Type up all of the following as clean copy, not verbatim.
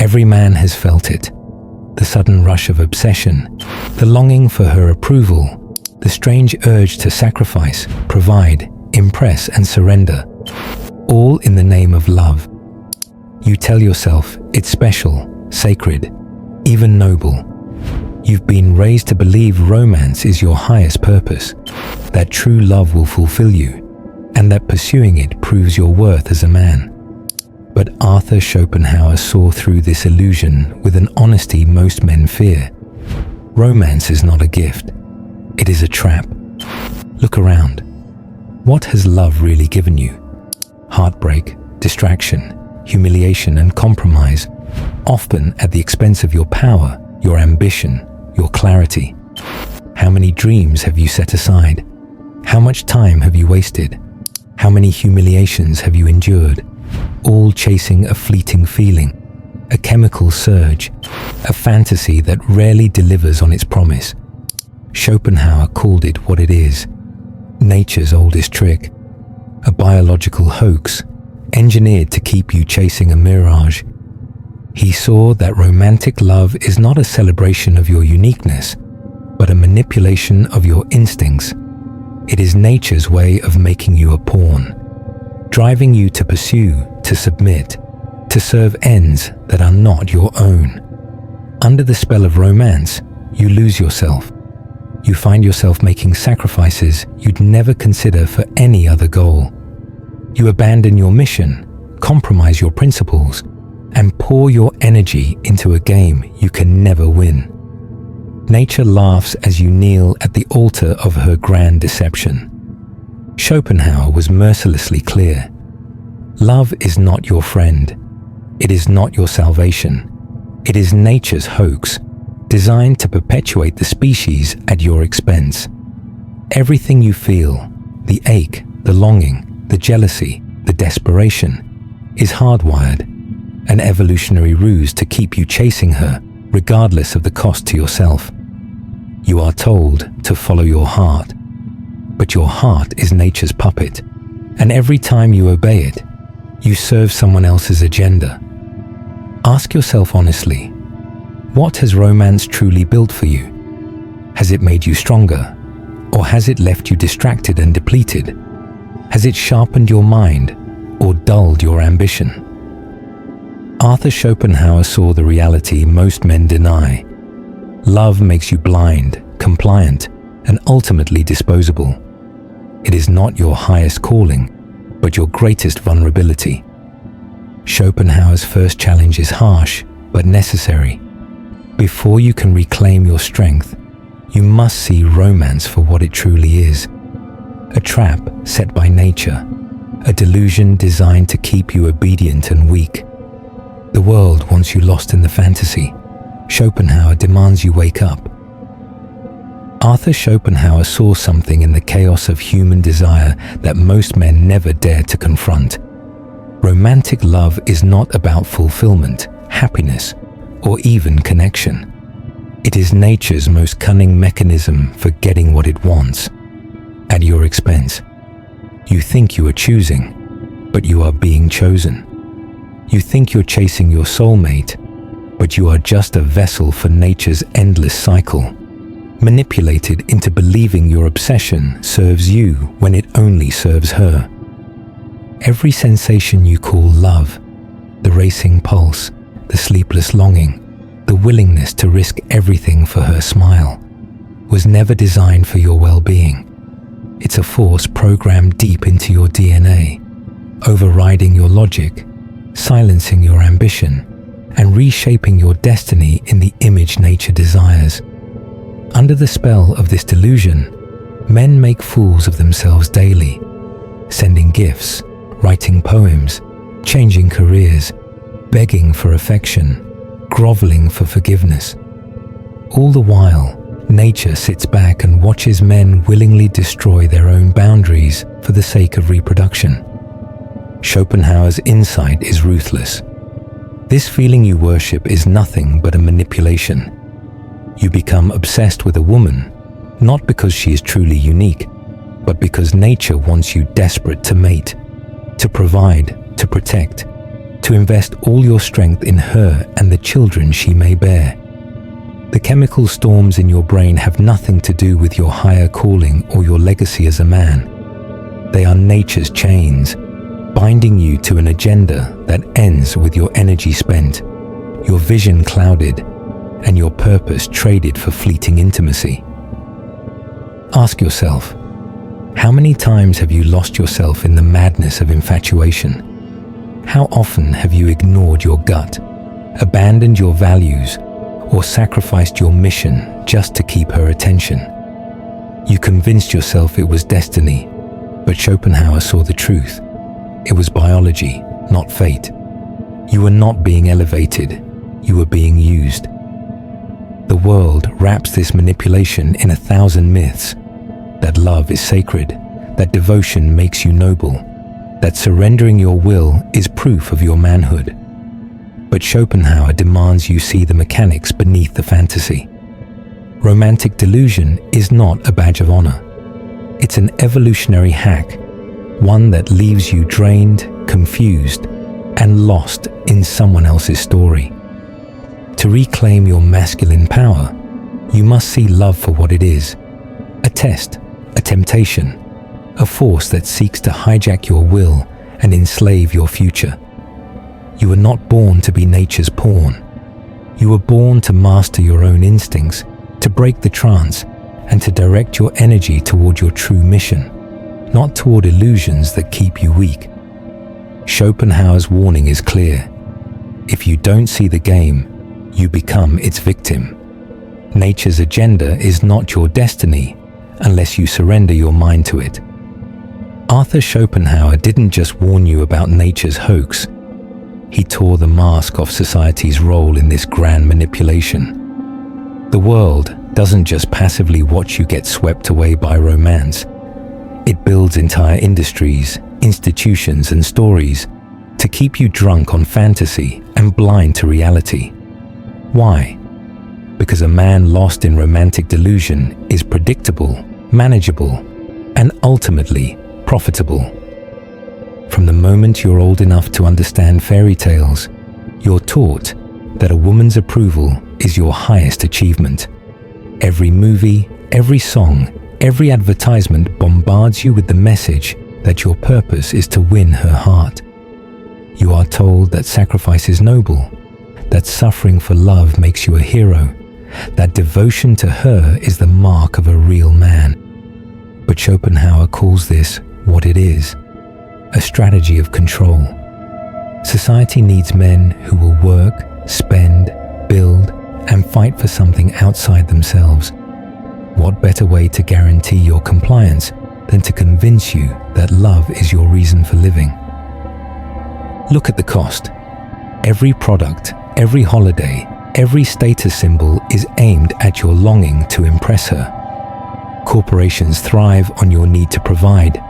Every man has felt it. The sudden rush of obsession, the longing for her approval, the strange urge to sacrifice, provide, impress and surrender, all in the name of love. You tell yourself it's special, sacred, even noble. You've been raised to believe romance is your highest purpose, that true love will fulfill you, and that pursuing it proves your worth as a man. But Arthur Schopenhauer saw through this illusion with an honesty most men fear. Romance is not a gift. It is a trap. Look around. What has love really given you? Heartbreak, distraction, humiliation and compromise, often at the expense of your power, your ambition, your clarity. How many dreams have you set aside? How much time have you wasted? How many humiliations have you endured? All chasing a fleeting feeling, a chemical surge, a fantasy that rarely delivers on its promise. Schopenhauer called it what it is, nature's oldest trick, a biological hoax, engineered to keep you chasing a mirage. He saw that romantic love is not a celebration of your uniqueness, but a manipulation of your instincts. It is nature's way of making you a pawn, driving you to pursue, to submit, to serve ends that are not your own. Under the spell of romance, you lose yourself. You find yourself making sacrifices you'd never consider for any other goal. You abandon your mission, compromise your principles, and pour your energy into a game you can never win. Nature laughs as you kneel at the altar of her grand deception. Schopenhauer was mercilessly clear. Love is not your friend. It is not your salvation. It is nature's hoax, designed to perpetuate the species at your expense. Everything you feel, the ache, the longing, the jealousy, the desperation, is hardwired, an evolutionary ruse to keep you chasing her, regardless of the cost to yourself. You are told to follow your heart, but your heart is nature's puppet, and every time you obey it, you serve someone else's agenda. Ask yourself honestly, what has romance truly built for you? Has it made you stronger, or has it left you distracted and depleted? Has it sharpened your mind, or dulled your ambition? Arthur Schopenhauer saw the reality most men deny. Love makes you blind, compliant, and ultimately disposable. It is not your highest calling, but your greatest vulnerability. Schopenhauer's first challenge is harsh, but necessary. Before you can reclaim your strength, you must see romance for what it truly is. A trap set by nature, a delusion designed to keep you obedient and weak. The world wants you lost in the fantasy. Schopenhauer demands you wake up. Arthur Schopenhauer saw something in the chaos of human desire that most men never dare to confront. Romantic love is not about fulfillment, happiness, or even connection. It is nature's most cunning mechanism for getting what it wants, at your expense. You think you are choosing, but you are being chosen. You think you're chasing your soulmate, but you are just a vessel for nature's endless cycle, manipulated into believing your obsession serves you when it only serves her. Every sensation you call love, the racing pulse, the sleepless longing, the willingness to risk everything for her smile, was never designed for your well-being. It's a force programmed deep into your DNA, overriding your logic, silencing your ambition, and reshaping your destiny in the image nature desires. Under the spell of this delusion, men make fools of themselves daily, sending gifts, writing poems, changing careers, begging for affection, groveling for forgiveness. All the while, nature sits back and watches men willingly destroy their own boundaries for the sake of reproduction. Schopenhauer's insight is ruthless. This feeling you worship is nothing but a manipulation. You become obsessed with a woman, not because she is truly unique, but because nature wants you desperate to mate, to provide, to protect, to invest all your strength in her and the children she may bear. The chemical storms in your brain have nothing to do with your higher calling or your legacy as a man. They are nature's chains, binding you to an agenda that ends with your energy spent, your vision clouded, and your purpose traded for fleeting intimacy. Ask yourself, how many times have you lost yourself in the madness of infatuation? How often have you ignored your gut, abandoned your values, or sacrificed your mission just to keep her attention? You convinced yourself it was destiny, but Schopenhauer saw the truth. It was biology, not fate. You were not being elevated, you were being used. The world wraps this manipulation in 1,000 myths: that love is sacred, that devotion makes you noble, that surrendering your will is proof of your manhood. But Schopenhauer demands you see the mechanics beneath the fantasy. Romantic delusion is not a badge of honor. It's an evolutionary hack, one that leaves you drained, confused, and lost in someone else's story. To reclaim your masculine power, you must see love for what it is: a test, a temptation, a force that seeks to hijack your will and enslave your future. You were not born to be nature's pawn. You were born to master your own instincts, to break the trance, and to direct your energy toward your true mission, not toward illusions that keep you weak. Schopenhauer's warning is clear. If you don't see the game, you become its victim. Nature's agenda is not your destiny unless you surrender your mind to it. Arthur Schopenhauer didn't just warn you about nature's hoax. He tore the mask off society's role in this grand manipulation. The world doesn't just passively watch you get swept away by romance. It builds entire industries, institutions, and stories to keep you drunk on fantasy and blind to reality. Why? Because a man lost in romantic delusion is predictable, manageable, and ultimately profitable. From the moment you're old enough to understand fairy tales, you're taught that a woman's approval is your highest achievement. Every movie, every song, every advertisement bombards you with the message that your purpose is to win her heart. You are told that sacrifice is noble, that suffering for love makes you a hero, that devotion to her is the mark of a real man. But Schopenhauer calls this what it is: a strategy of control. Society needs men who will work, spend, build, and fight for something outside themselves. What better way to guarantee your compliance than to convince you that love is your reason for living? Look at the cost. Every product, every holiday, every status symbol is aimed at your longing to impress her. Corporations thrive on your need to provide.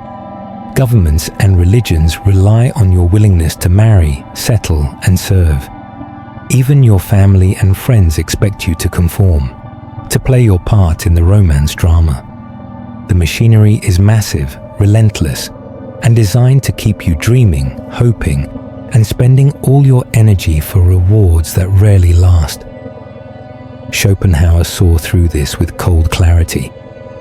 Governments and religions rely on your willingness to marry, settle, and serve. Even your family and friends expect you to conform, to play your part in the romance drama. The machinery is massive, relentless, and designed to keep you dreaming, hoping, and spending all your energy for rewards that rarely last. Schopenhauer saw through this with cold clarity.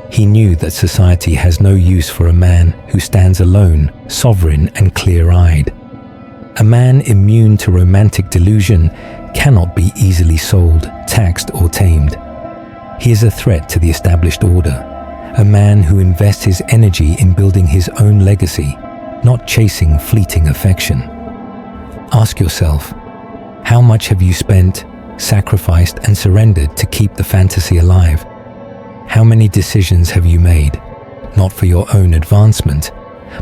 He knew that society has no use for a man who stands alone, sovereign, and clear-eyed. A man immune to romantic delusion cannot be easily sold, taxed, or tamed. He is a threat to the established order, a man who invests his energy in building his own legacy, not chasing fleeting affection. Ask yourself, how much have you spent, sacrificed, and surrendered to keep the fantasy alive? How many decisions have you made, not for your own advancement,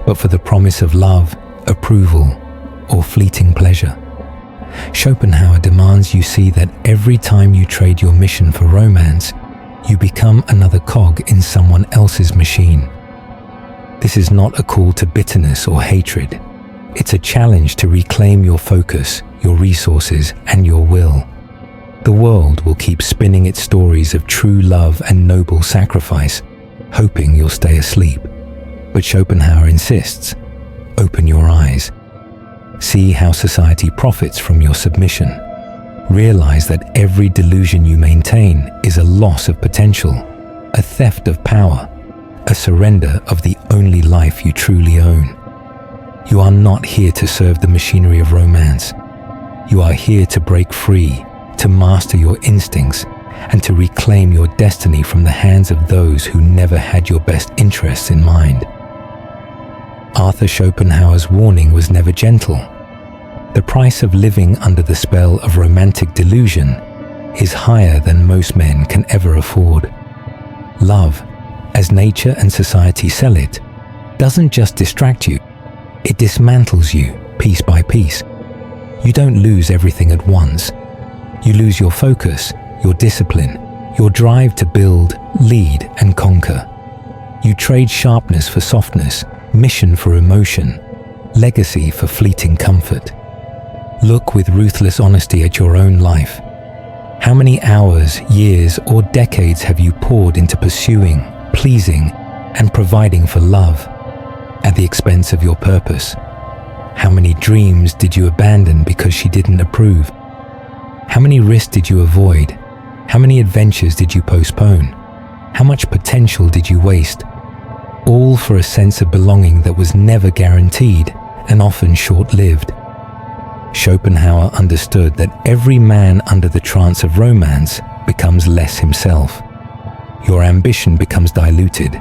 but for the promise of love, approval, or fleeting pleasure? Schopenhauer demands you see that every time you trade your mission for romance, you become another cog in someone else's machine. This is not a call to bitterness or hatred. It's a challenge to reclaim your focus, your resources, and your will. The world will keep spinning its stories of true love and noble sacrifice, hoping you'll stay asleep. But Schopenhauer insists, open your eyes. See how society profits from your submission. Realize that every delusion you maintain is a loss of potential, a theft of power, a surrender of the only life you truly own. You are not here to serve the machinery of romance. You are here to break free, to master your instincts, and to reclaim your destiny from the hands of those who never had your best interests in mind. Arthur Schopenhauer's warning was never gentle. The price of living under the spell of romantic delusion is higher than most men can ever afford. Love, as nature and society sell it, doesn't just distract you, it dismantles you piece by piece. You don't lose everything at once. You lose your focus, your discipline, your drive to build, lead, and conquer. You trade sharpness for softness, mission for emotion, legacy for fleeting comfort. Look with ruthless honesty at your own life. How many hours, years, or decades have you poured into pursuing, pleasing, and providing for love at the expense of your purpose? How many dreams did you abandon because she didn't approve? How many risks did you avoid? How many adventures did you postpone? How much potential did you waste? All for a sense of belonging that was never guaranteed and often short-lived. Schopenhauer understood that every man under the trance of romance becomes less himself. Your ambition becomes diluted.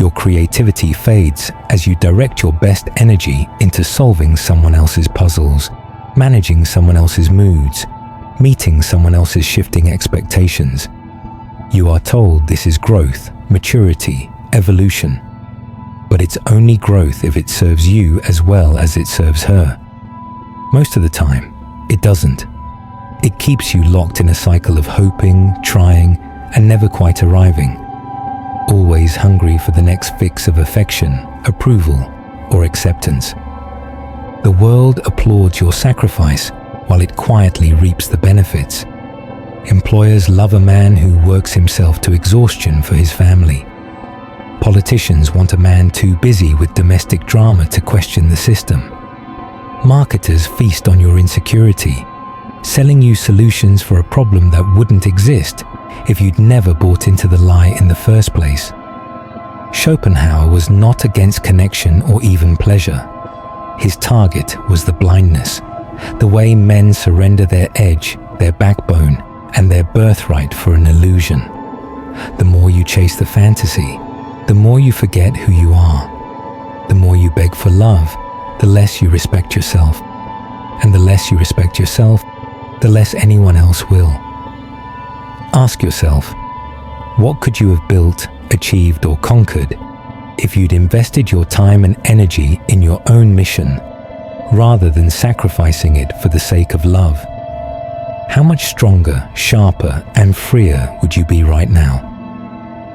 Your creativity fades as you direct your best energy into solving someone else's puzzles, managing someone else's moods, meeting someone else's shifting expectations. You are told this is growth, maturity, evolution. But it's only growth if it serves you as well as it serves her. Most of the time, it doesn't. It keeps you locked in a cycle of hoping, trying, and never quite arriving. Always hungry for the next fix of affection, approval, or acceptance. The world applauds your sacrifice while it quietly reaps the benefits. Employers love a man who works himself to exhaustion for his family. Politicians want a man too busy with domestic drama to question the system. Marketers feast on your insecurity, selling you solutions for a problem that wouldn't exist if you'd never bought into the lie in the first place. Schopenhauer was not against connection or even pleasure. His target was the blindness, the way men surrender their edge, their backbone, and their birthright for an illusion. The more you chase the fantasy, the more you forget who you are. The more you beg for love, the less you respect yourself. And the less you respect yourself, the less anyone else will. Ask yourself, what could you have built, achieved, or conquered if you'd invested your time and energy in your own mission rather than sacrificing it for the sake of love? How much stronger, sharper, and freer would you be right now?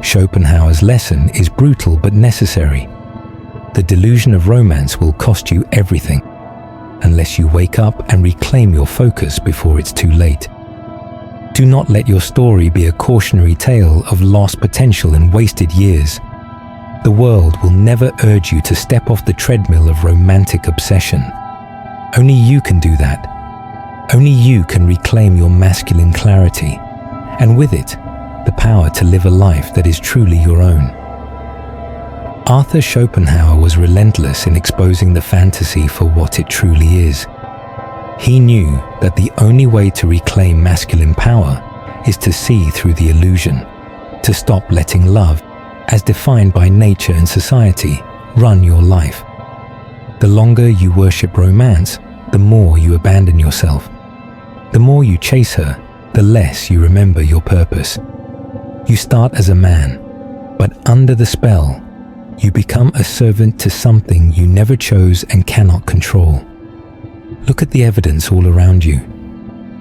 Schopenhauer's lesson is brutal but necessary. The delusion of romance will cost you everything, unless you wake up and reclaim your focus before it's too late. Do not let your story be a cautionary tale of lost potential and wasted years. The world will never urge you to step off the treadmill of romantic obsession. Only you can do that. Only you can reclaim your masculine clarity, and with it, the power to live a life that is truly your own. Arthur Schopenhauer was relentless in exposing the fantasy for what it truly is. He knew that the only way to reclaim masculine power is to see through the illusion, to stop letting love, as defined by nature and society, run your life. The longer you worship romance, the more you abandon yourself. The more you chase her, the less you remember your purpose. You start as a man, but under the spell, you become a servant to something you never chose and cannot control. Look at the evidence all around you.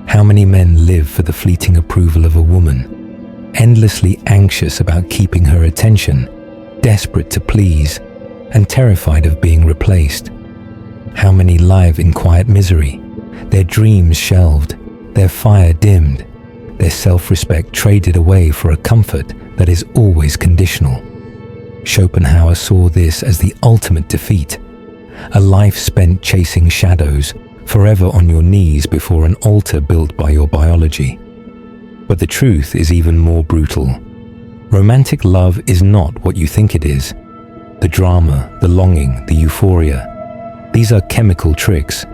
How many men live for the fleeting approval of a woman, endlessly anxious about keeping her attention, desperate to please, and terrified of being replaced? How many live in quiet misery, their dreams shelved, their fire dimmed, their self-respect traded away for a comfort that is always conditional? Schopenhauer saw this as the ultimate defeat, a life spent chasing shadows, forever on your knees before an altar built by your biology. But the truth is even more brutal. Romantic love is not what you think it is. The drama, the longing, the euphoria, these are chemical tricks.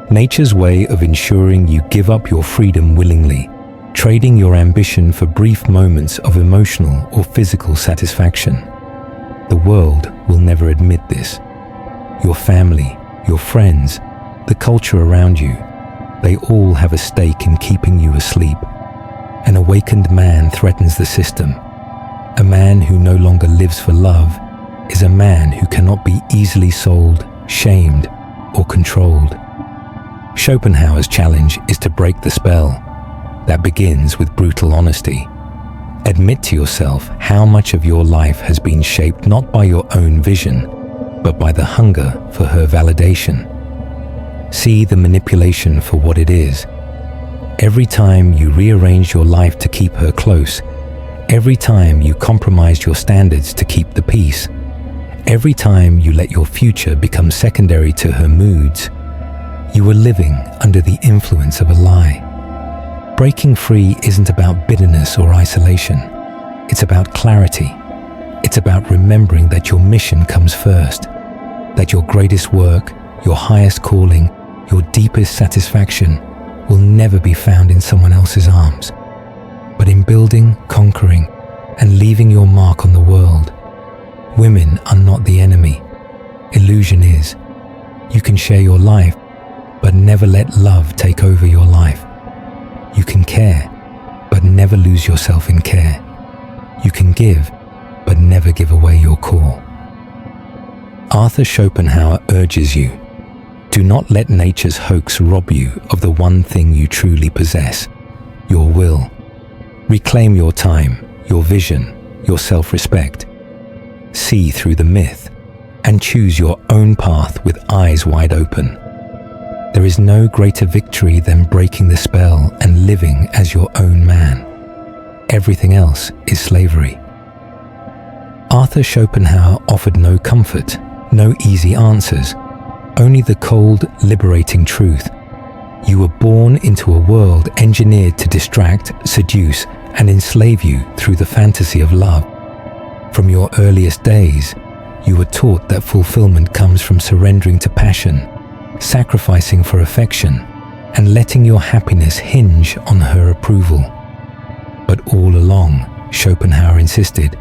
Nature's way of ensuring you give up your freedom willingly, trading your ambition for brief moments of emotional or physical satisfaction. The world will never admit this. Your family, your friends, the culture around you, they all have a stake in keeping you asleep. An awakened man threatens the system. A man who no longer lives for love is a man who cannot be easily sold, shamed, or controlled. Schopenhauer's challenge is to break the spell. That begins with brutal honesty. Admit to yourself how much of your life has been shaped not by your own vision, but by the hunger for her validation. See the manipulation for what it is. Every time you rearrange your life to keep her close, every time you compromised your standards to keep the peace, every time you let your future become secondary to her moods, you were living under the influence of a lie. Breaking free isn't about bitterness or isolation. It's about clarity. It's about remembering that your mission comes first, that your greatest work, your highest calling, your deepest satisfaction will never be found in someone else's arms, but in building, conquering, and leaving your mark on the world. Women are not the enemy. Illusion is. You can share your life, but never let love take over your life. You can care, but never lose yourself in care. You can give, but never give away your core. Arthur Schopenhauer urges you, do not let nature's hoax rob you of the one thing you truly possess, your will. Reclaim your time, your vision, your self-respect. See through the myth and choose your own path with eyes wide open. There is no greater victory than breaking the spell and living as your own man. Everything else is slavery. Arthur Schopenhauer offered no comfort, no easy answers, only the cold, liberating truth. You were born into a world engineered to distract, seduce, and enslave you through the fantasy of love. From your earliest days, you were taught that fulfillment comes from surrendering to passion, sacrificing for affection, and letting your happiness hinge on her approval. But all along, Schopenhauer insisted,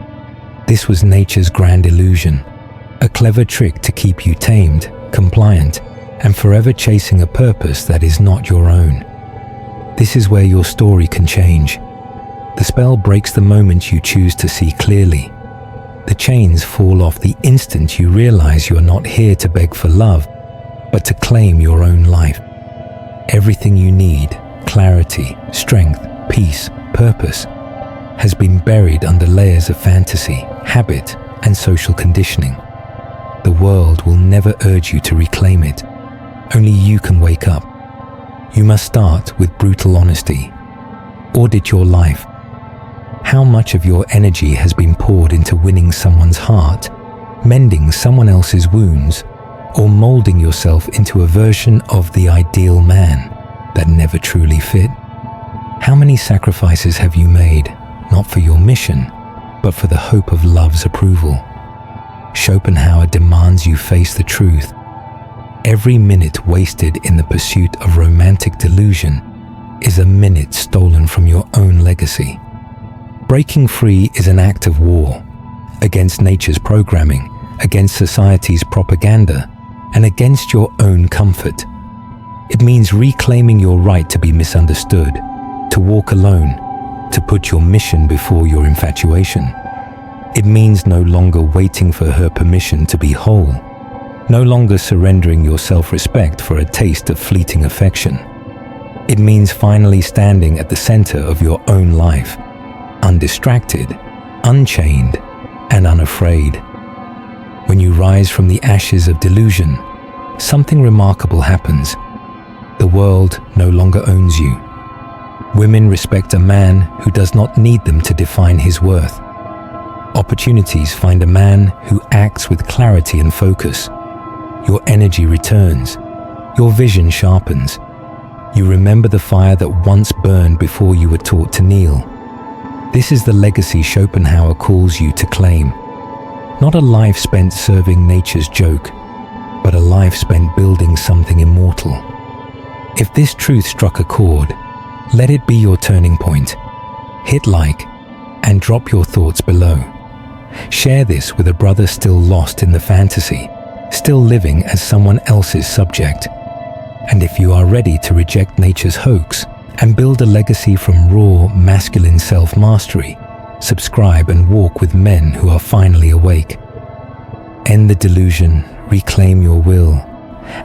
this was nature's grand illusion, a clever trick to keep you tamed, compliant, and forever chasing a purpose that is not your own. This is where your story can change. The spell breaks the moment you choose to see clearly. The chains fall off the instant you realize you are not here to beg for love, but to claim your own life. Everything you need, clarity, strength, peace, purpose, has been buried under layers of fantasy, habit, and social conditioning. The world will never urge you to reclaim it. Only you can wake up. You must start with brutal honesty. Audit your life. How much of your energy has been poured into winning someone's heart, mending someone else's wounds, or molding yourself into a version of the ideal man that never truly fit? How many sacrifices have you made, not for your mission, but for the hope of love's approval? Schopenhauer demands you face the truth. Every minute wasted in the pursuit of romantic delusion is a minute stolen from your own legacy. Breaking free is an act of war, against nature's programming, against society's propaganda, and against your own comfort. It means reclaiming your right to be misunderstood, to walk alone, to put your mission before your infatuation. It means no longer waiting for her permission to be whole, no longer surrendering your self-respect for a taste of fleeting affection. It means finally standing at the center of your own life, undistracted, unchained, and unafraid. When you rise from the ashes of delusion, something remarkable happens. The world no longer owns you. Women respect a man who does not need them to define his worth. Opportunities find a man who acts with clarity and focus. your energy returns, your vision sharpens. You remember the fire that once burned before you were taught to kneel. This is the legacy Schopenhauer calls you to claim. Not a life spent serving nature's joke, but a life spent building something immortal. If this truth struck a chord, let it be your turning point. Hit like and drop your thoughts below. Share this with a brother still lost in the fantasy, still living as someone else's subject. And if you are ready to reject nature's hoax and build a legacy from raw, masculine self-mastery, subscribe and walk with men who are finally awake. End the delusion, reclaim your will,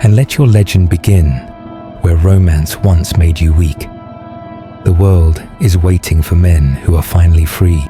and let your legend begin where romance once made you weak. The world is waiting for men who are finally free.